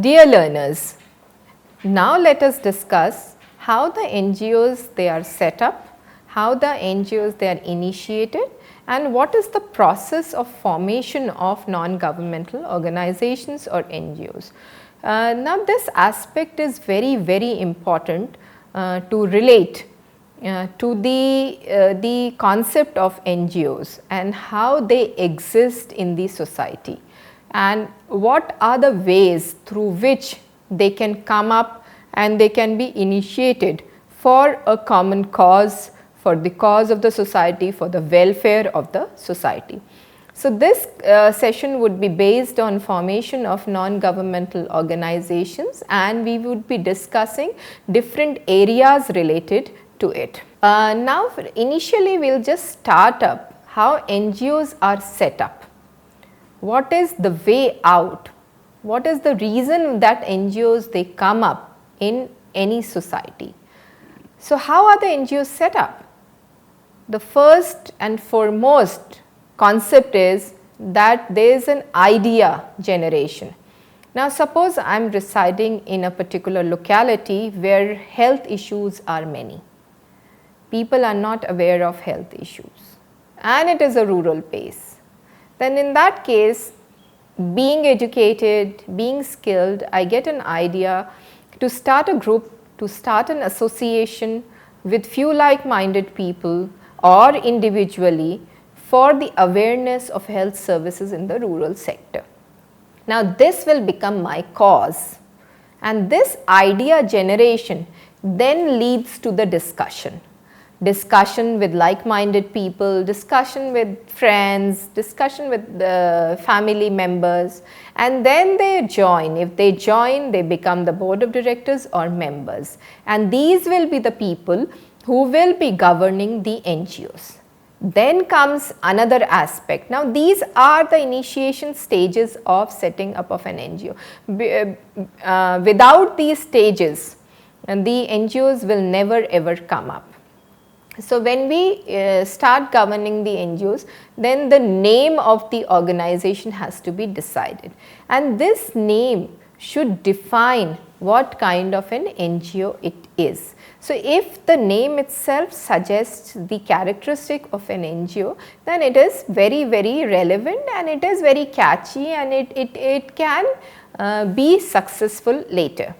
Dear learners, now let us discuss how the NGOs they are set up, how the NGOs they are initiated, and what is the process of formation of non-governmental organizations or NGOs. Now this aspect is very important to relate to the concept of NGOs and how they exist in the society, and what are the ways through which they can come up and they can be initiated for a common cause, for the cause of the society, for the welfare of the society. So this session would be based on formation of non-governmental organizations, and we would be discussing different areas related to it. Now initially we will just start up how NGOs are set up. What is the way out? What is the reason that NGOs they come up in any society? So how are the NGOs set up? The first and foremost concept is that there is an idea generation. Now suppose I am residing in a particular locality where health issues are many. People are not aware of health issues and it is a rural place. Then in that case, being educated, being skilled, I get an idea to start a group, to start an association with few like-minded people or individually for the awareness of health services in the rural sector. Now this will become my cause, and this idea generation then leads to the discussion with like-minded people, discussion with friends, discussion with family members, and then they join. If they join, they become the board of directors or members, and these will be the people who will be governing the NGOs. Then comes another aspect. Now these are the initiation stages of setting up of an NGO. Without these stages, the NGOs will never ever come up. So when we start governing the NGOs, then the name of the organization has to be decided, and this name should define what kind of an NGO it is. So if the name itself suggests the characteristic of an NGO, then it is very relevant and it is very catchy, and it can be successful later.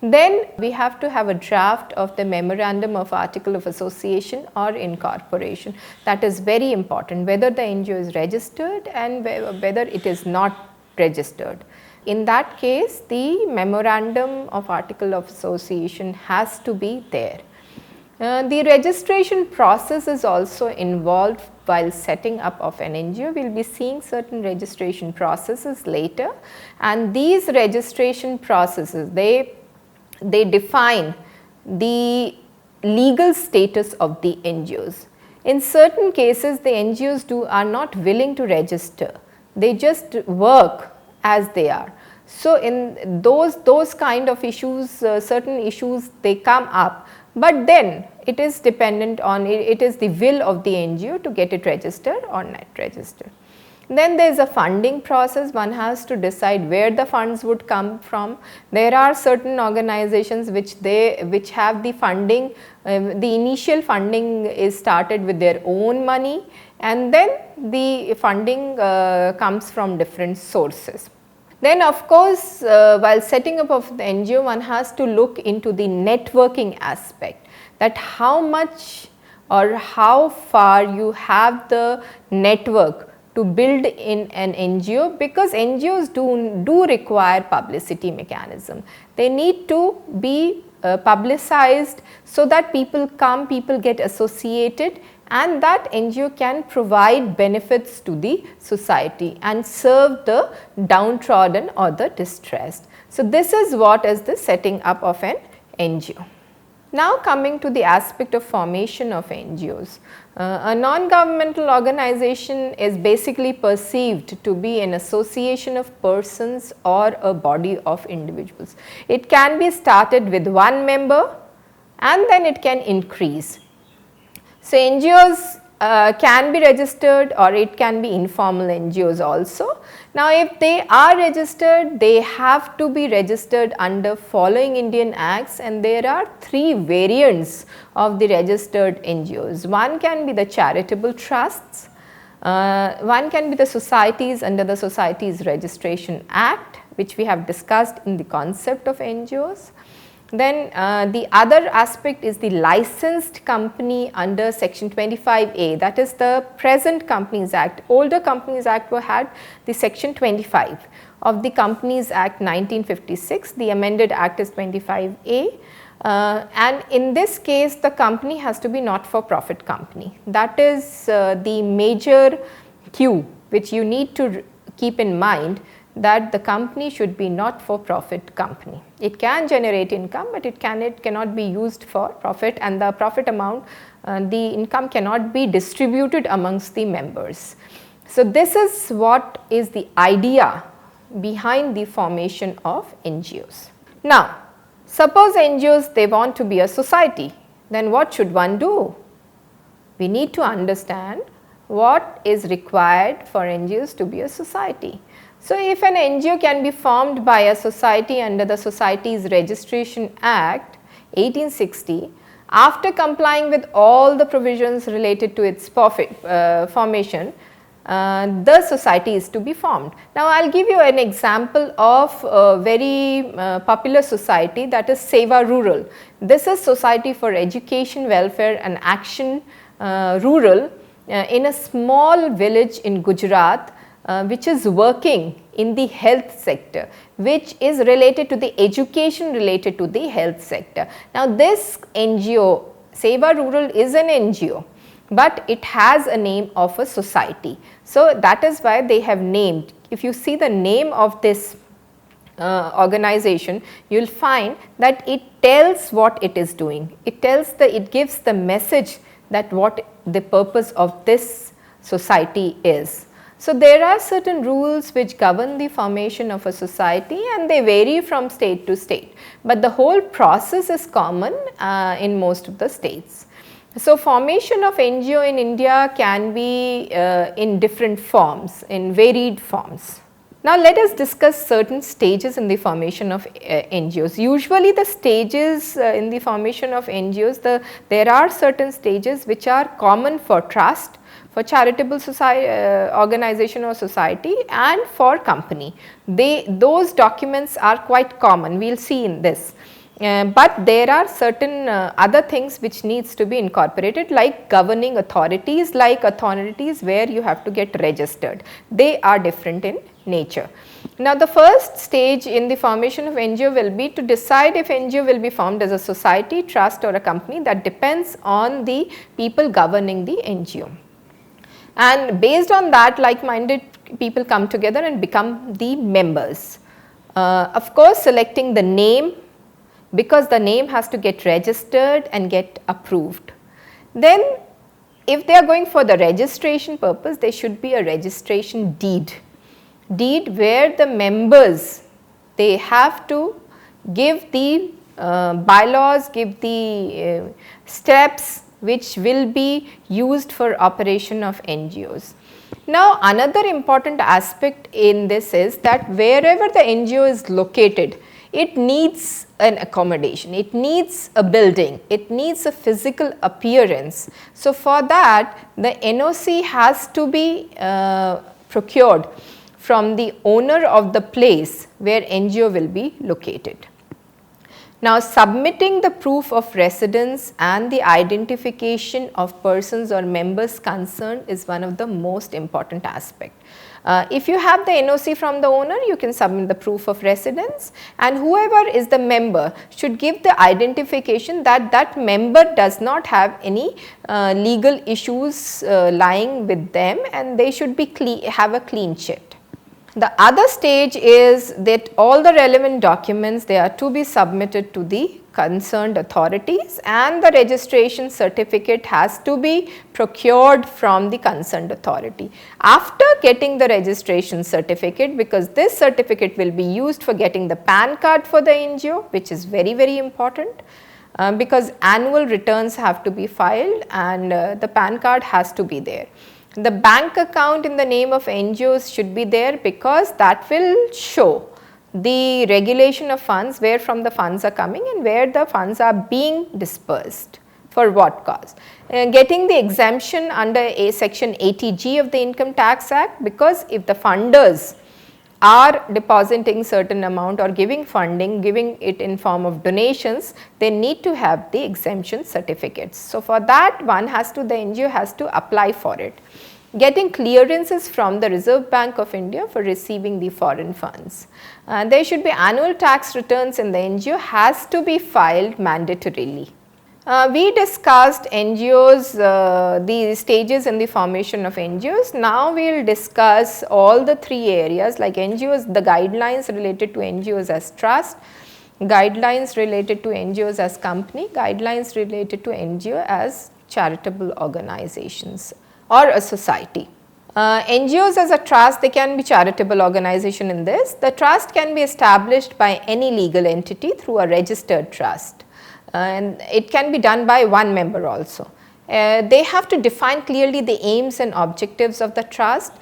Then we have to have a draft of the memorandum of article of association or incorporation. That is very important, whether the NGO is registered and whether it is not registered. In that case, the memorandum of article of association has to be there. The registration process is also involved while setting up of an NGO. We will be seeing certain registration processes later, and these registration processes, they define the legal status of the NGOs. In certain cases, the NGOs are not willing to register. They just work as they are. So in those kind of issues, certain issues they come up, but then it is dependent on it is the will of the NGO to get it registered or not registered. Then there is a funding process. One has to decide where the funds would come from. There are certain organizations which have the funding, the initial funding is started with their own money, and then the funding comes from different sources. Then of course, while setting up of the NGO, one has to look into the networking aspect, that how much or how far you have the network to build in an NGO, because NGOs do require publicity mechanism. They need to be publicized so that people come, people get associated, and that NGO can provide benefits to the society and serve the downtrodden or the distressed. So this is what is the setting up of an NGO. Now coming to the aspect of formation of NGOs. A non-governmental organization is basically perceived to be an association of persons or a body of individuals. It can be started with one member and then it can increase. So NGOs can be registered or it can be informal NGOs also. Now, if they are registered, they have to be registered under following Indian acts, and there are 3 variants of the registered NGOs. One can be the charitable trusts, one can be the societies under the Societies Registration Act, which we have discussed in the concept of NGOs. Then the other aspect is the licensed company under section 25A, that is the present Companies Act. Older Companies Act had the section 25 of the Companies Act 1956, the amended act is 25A. And in this case the company has to be not for profit company. That is the major cue which you need to keep in mind, that the company should be not for profit company. It can generate income, but it cannot be used for profit, and the profit amount, the income cannot be distributed amongst the members. So, this is what is the idea behind the formation of NGOs. Now, suppose NGOs, they want to be a society, then what should one do? We need to understand what is required for NGOs to be a society. So, if an NGO can be formed by a society under the Societies Registration Act 1860, after complying with all the provisions related to its formation, the society is to be formed. Now, I will give you an example of a very popular society, that is Seva Rural. This is Society for Education, Welfare and Action Rural in a small village in Gujarat, which is working in the health sector, which is related to the education related to the health sector. Now, this NGO, Seva Rural, is an NGO, but it has a name of a society. So, that is why they have named. If you see the name of this organization, you will find that it tells what it is doing. It gives the message that what the purpose of this society is. So, there are certain rules which govern the formation of a society, and they vary from state to state, but the whole process is common in most of the states. So, formation of NGO in India can be in different forms, in varied forms. Now, let us discuss certain stages in the formation of NGOs. Usually the stages in the formation of NGOs, there are certain stages which are common for trust, for charitable organization or society, and for company. Those documents are quite common, we will see in this. But there are certain other things which needs to be incorporated, like governing authorities, where you have to get registered. They are different in nature. Now, the first stage in the formation of NGO will be to decide if NGO will be formed as a society, trust or a company. That depends on the people governing the NGO. And based on that, like-minded people come together and become the members. Of course, selecting the name, because the name has to get registered and get approved. Then if they are going for the registration purpose, there should be a registration deed where the members, they have to give the bylaws, give the steps which will be used for operation of NGOs. Now, another important aspect in this is that wherever the NGO is located, it needs an accommodation, it needs a building, it needs a physical appearance. So, for that the NOC has to be procured from the owner of the place where NGO will be located. Now, submitting the proof of residence and the identification of persons or members concerned is one of the most important aspects. If you have the NOC from the owner, you can submit the proof of residence, and whoever is the member should give the identification that that member does not have any legal issues lying with them, and they should be have a clean sheet. The other stage is that all the relevant documents, they are to be submitted to the concerned authorities, and the registration certificate has to be procured from the concerned authority. After getting the registration certificate, because this certificate will be used for getting the PAN card for the NGO, which is very, very important. because annual returns have to be filed and the PAN card has to be there. The bank account in the name of NGOs should be there because that will show the regulation of funds, where from the funds are coming and where the funds are being dispersed, for what cause. Getting the exemption under a section 80G of the Income Tax Act, because if the funders are depositing certain amount or giving funding, giving it in form of donations, they need to have the exemption certificates. So, for that one has to, the NGO has to apply for it. Getting clearances from the Reserve Bank of India for receiving the foreign funds. There should be annual tax returns in the NGO, has to be filed mandatorily. We discussed NGOs, the stages in the formation of NGOs. Now we will discuss all the three areas like NGOs, the guidelines related to NGOs as trust, guidelines related to NGOs as company, guidelines related to NGO as charitable organizations or a society. NGOs as a trust, they can be charitable organization in this. The trust can be established by any legal entity through a registered trust, and it can be done by one member also. They have to define clearly the aims and objectives of the trust.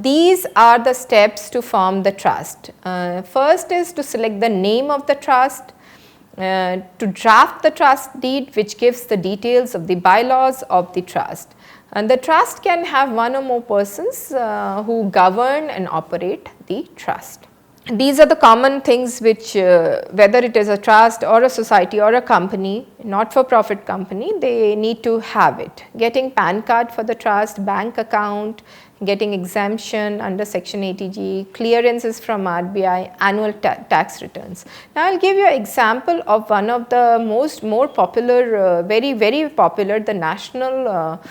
These are the steps to form the trust. First is to select the name of the trust, to draft the trust deed which gives the details of the bylaws of the trust. And the trust can have one or more persons who govern and operate the trust. These are the common things which whether it is a trust or a society or a company, not for profit company, they need to have it. Getting PAN card for the trust, bank account, getting exemption under section 80G, clearances from RBI, annual tax returns. Now, I will give you an example of one of the more popular, very popular, the national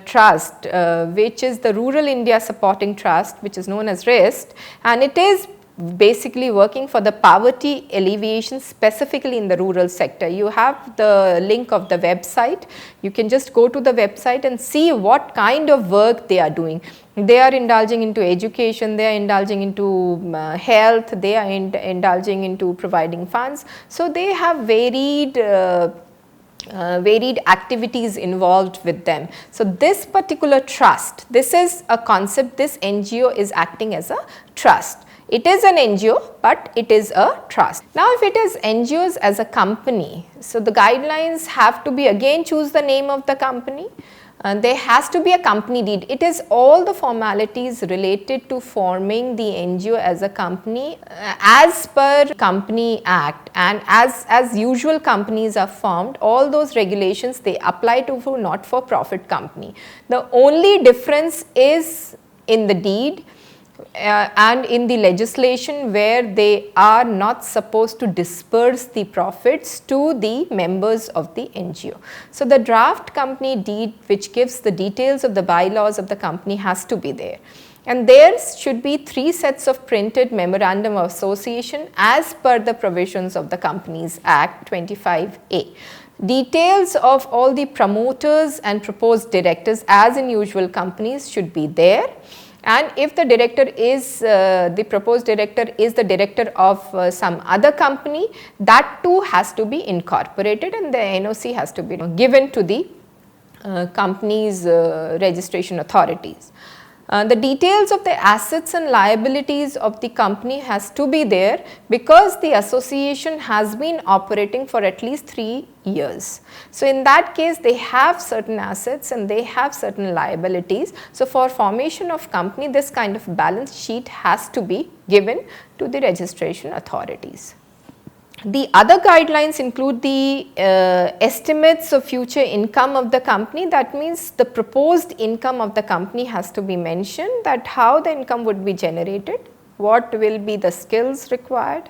trust, which is the Rural India Supporting Trust, which is known as RIST, and it is basically working for the poverty alleviation specifically in the rural sector. You have the link of the website. You can just go to the website and see what kind of work they are doing. They are indulging into education, they are indulging into health, they are indulging into providing funds. So, they have varied activities involved with them. So, this particular trust, this is a concept, this NGO is acting as a trust. It is an NGO, but it is a trust. Now, if it is NGOs as a company, so the guidelines have to be, again choose the name of the company. There has to be a company deed. It is all the formalities related to forming the NGO as a company as per Company Act, and as usual companies are formed, all those regulations they apply to for not for profit company. The only difference is in the deed and in the legislation where they are not supposed to disperse the profits to the members of the NGO. So, the draft company deed which gives the details of the bylaws of the company has to be there, and there should be 3 sets of printed memorandum of association as per the provisions of the Companies Act 25A. Details of all the promoters and proposed directors as in usual companies should be there. And if the director is, the proposed director is the director of some other company, that too has to be incorporated and the NOC has to be given to the company's registration authorities. The details of the assets and liabilities of the company has to be there because the association has been operating for at least 3 years. So, in that case they have certain assets and they have certain liabilities. So, for formation of company, this kind of balance sheet has to be given to the registration authorities. The other guidelines include the estimates of future income of the company. That means the proposed income of the company has to be mentioned, that how the income would be generated, what will be the skills required,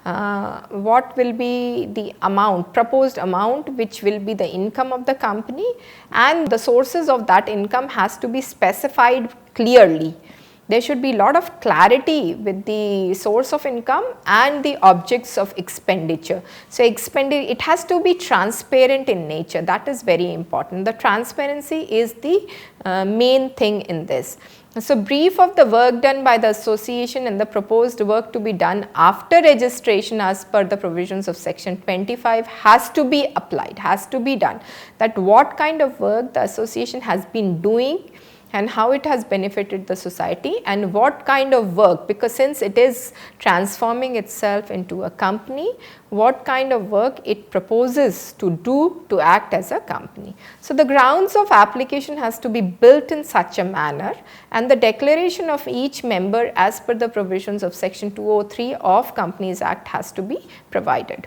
what will be the amount, proposed amount which will be the income of the company, and the sources of that income has to be specified clearly. There should be a lot of clarity with the source of income and the objects of expenditure. So, it has to be transparent in nature, that is very important. The transparency is the main thing in this. So, brief of the work done by the association and the proposed work to be done after registration as per the provisions of section 25 has to be applied, has to be done, that what kind of work the association has been doing and how it has benefited the society, and what kind of work, because since it is transforming itself into a company, what kind of work it proposes to do to act as a company. So, the grounds of application has to be built in such a manner, and the declaration of each member as per the provisions of section 203 of Companies Act has to be provided.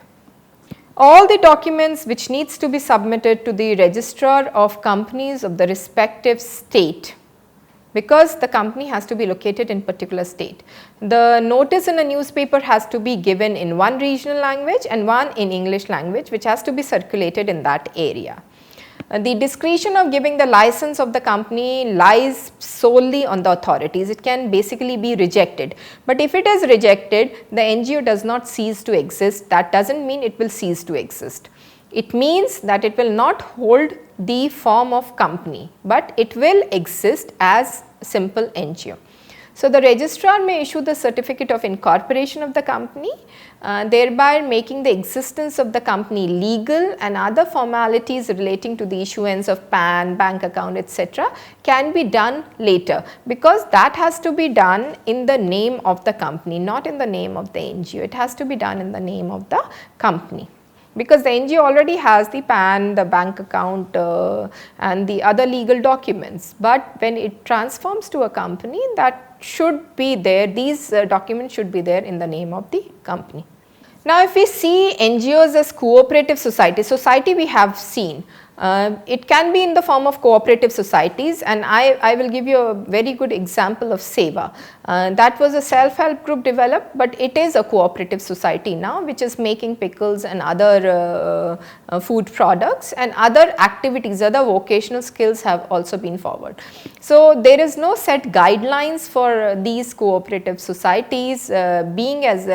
All the documents which needs to be submitted to the registrar of companies of the respective state, because the company has to be located in particular state. The notice in a newspaper has to be given in one regional language and one in English language, which has to be circulated in that area. The discretion of giving the license of the company lies solely on the authorities. It can basically be rejected, but if it is rejected, the NGO does not cease to exist. That does not mean it will cease to exist. It means that it will not hold the form of company, but it will exist as simple NGO. So, the registrar may issue the certificate of incorporation of the company, thereby making the existence of the company legal, and other formalities relating to the issuance of PAN, bank account, etc. can be done later, because that has to be done in the name of the company, not in the name of the NGO. It has to be done in the name of the company, because the NGO already has the PAN, the bank account and the other legal documents, but when it transforms to a company, that should be there, these documents should be there in the name of the company. Now, if we see NGOs as cooperative society we have seen. It can be in the form of cooperative societies, and I will give you a very good example of Seva. That was a self-help group developed, but it is a cooperative society now, which is making pickles and other food products, and other activities, other vocational skills have also been forward. So, there is no set guidelines for these cooperative societies being as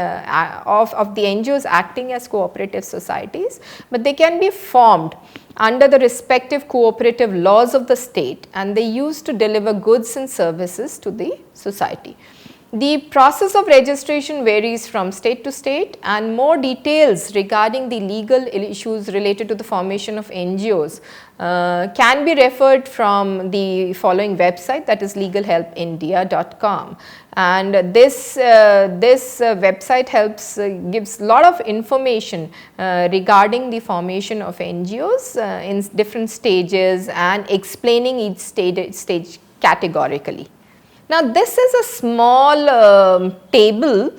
of the NGOs acting as cooperative societies, but they can be formed under the respective cooperative laws of the state, and they used to deliver goods and services to the society. The process of registration varies from state to state, and more details regarding the legal issues related to the formation of NGOs can be referred from the following website, that is legalhelpindia.com. And this website helps gives a lot of information regarding the formation of NGOs in different stages, and explaining each stage categorically. Now, this is a small table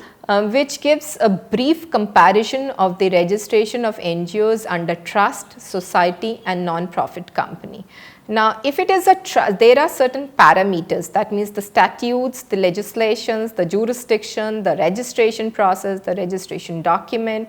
which gives a brief comparison of the registration of NGOs under trust, society and non-profit company. Now, if it is a trust, there are certain parameters, that means the statutes, the legislations, the jurisdiction, the registration process, the registration document,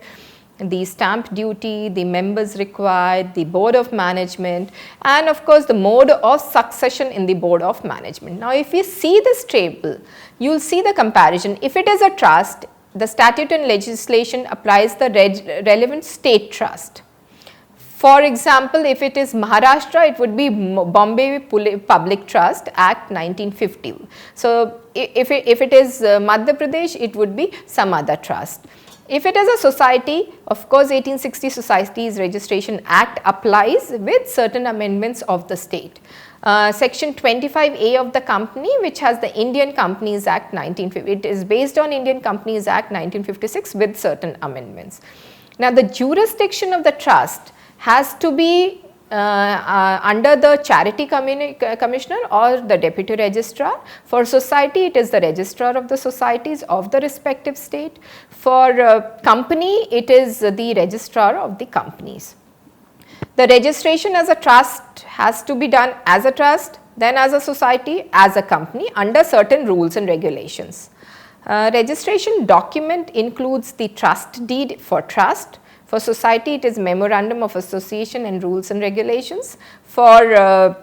the stamp duty, the members required, the board of management, and of course, the mode of succession in the board of management. Now, if you see this table, you will see the comparison. If it is a trust, the statute and legislation applies the relevant state trust. For example, if it is Maharashtra, it would be Bombay Public Trust Act 1950. So, if it is Madhya Pradesh, it would be some other trust. If it is a society, of course 1860 Societies Registration Act applies with certain amendments of the state. Section 25A of the company, which has the Indian Companies Act 1950, it is based on Indian Companies Act 1956 with certain amendments. Now, the jurisdiction of the trust has to be under the charity commissioner or the deputy registrar. For society, it is the registrar of the societies of the respective state. For company, it is the registrar of the companies. The registration as a trust has to be done as a trust, then as a society, as a company under certain rules and regulations. Registration document includes the trust deed for trust. For society, it is memorandum of association and rules and regulations. For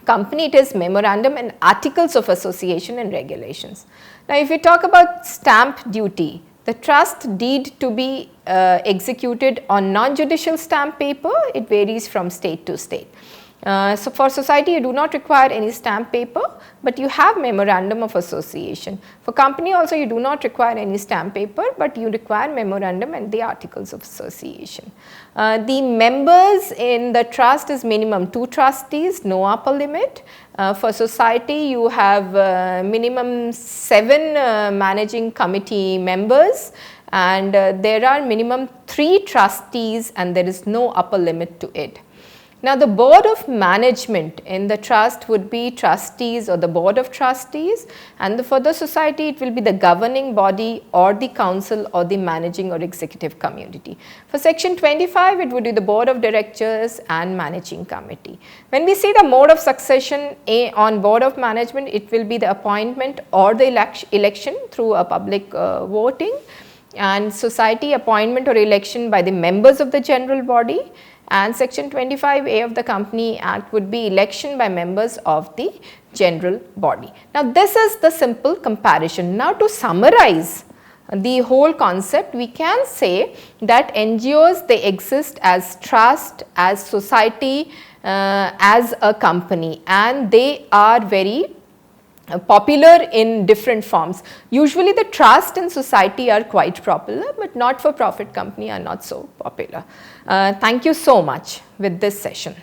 company, it is memorandum and articles of association and regulations. Now, if we talk about stamp duty, the trust deed to be executed on non-judicial stamp paper, it varies from state to state. So, for society you do not require any stamp paper, but you have memorandum of association. For company also you do not require any stamp paper, but you require memorandum and the articles of association. The members in the trust is minimum 2 trustees, no upper limit. For society you have minimum 7 managing committee members, and there are minimum 3 trustees, and there is no upper limit to it. Now, the board of management in the trust would be trustees or the board of trustees, and for the society it will be the governing body or the council or the managing or executive committee. For section 25, it would be the board of directors and managing committee. When we see the mode of succession on board of management, it will be the appointment or the election through a public voting, and society appointment or election by the members of the general body. And section 25A of the Company Act would be election by members of the general body. Now, this is the simple comparison. Now, to summarize the whole concept, we can say that NGOs, they exist as trust, as society, as a company, and they are very popular in different forms. Usually the trust and society are quite popular, but not for profit company are not so popular. Thank you so much with this session.